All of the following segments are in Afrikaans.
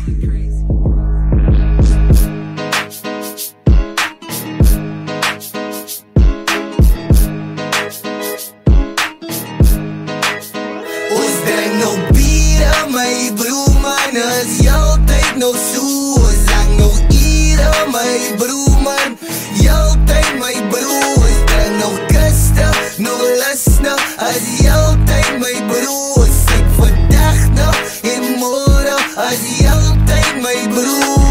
Ons drink nog bier, my broer man, is jou tyd nog so. Ons lang nog ure, my broer man, jou tyd my broer. Ons drink nog kuste, nog lusne, as jou tyd my broer. Ons sê vandag nog en môre, as jou tyd my broer.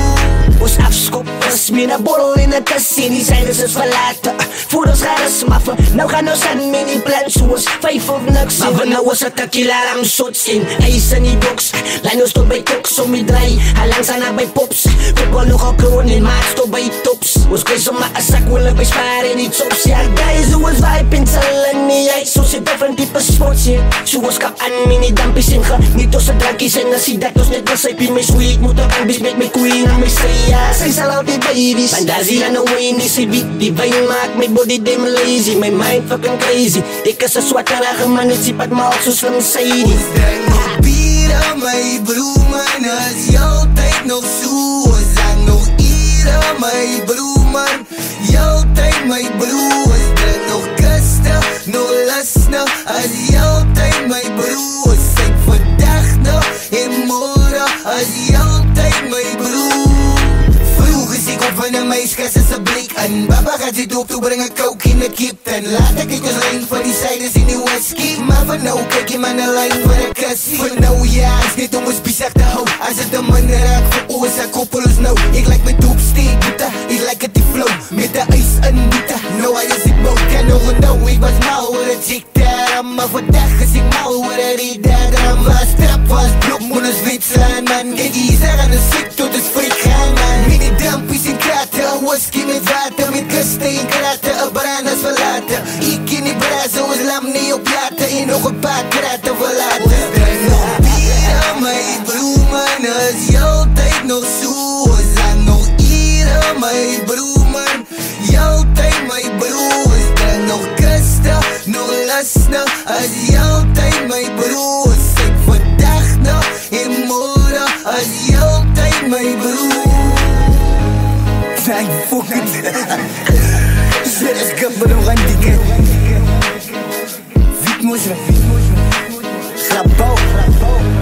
Ons afskop is meer 'n borrel in 'n kas en die sydes is verlaat. Voor ons gaan is maffe, nou gaan ons aan met die plan soos 5 of niks. Maar van nou is het tequila ram shots in ijs in die box. Lijn ons tot bij koks om die draai, halang sana bij pops. Voetbal nog al kroon in maat tot bij tops. Ons krijg zomaar een zak willen bij sparen in die tops. Ja guys, hoe ons vibe in z'n niet uit. Zo zit different type sports hier. Zo ons kap aan mini dampies in ge. Niet tussen drankjes en as dat ons net was IP my sweet. Moet ook aan bis met my queen en my say ja. Zij zal altijd babies. Fantasie aan de wine is beat. Die wijn maakt my body damn lazy. My mind fucking crazy. Ik is een zwarterige man, het ziet me al zo slim Sadie. Ons drink nog bier, my broer man, is jou tyd nog so. Ons lang nog ure, my broer man, jou tyd my broer. Ons drink nog kuste, nog lusne, as jou tyd my broer. Ons sê vandag nog en môre, as jou tyd my broer. Vroeg is ek op van 'n meiskas is 'n blik in. Baba gaat dit op toe bring 'n coke in 'n Kipton. Later kyk ons lyn van die sydes in die whisky. Maar van nou kyk jy man 'n lyn vir 'n kussie. Van nou ja, is net om ons besig te hou. As dit 'n man raak vir ons, ek koppel ons nou. Ek like my doop steek, boete, ek like het die flow. Met 'n ys in boete, nou hy is ek bout. Kan nog onthou, ek was mal oor 'n chick daar. Maar vandag is ek mal oor 'n rieder. Maar strap was blok, moet ons wit slaan man. Kijk hier, zeg aan de siek tot het freak gaan man. Mini dampies en kraten, whisky met water. Met kusten en kraten, een brand is verlaten. Ik in die brazen, ons lam niet op laten. En nog een paar kraten verlaten. Ons drink nog bier, my broer man, is jou tyd nog so. Ons lang nog ure, my broer man, jou tyd my broer. Ons drink nog kuste, nog lusne, as jou tyd my broer. Ons sê vandag nog en môre, as jou tyd my broer. Ay, fuck it. Serás cabrón, handicap. Vite-moi, je vais. Rabot.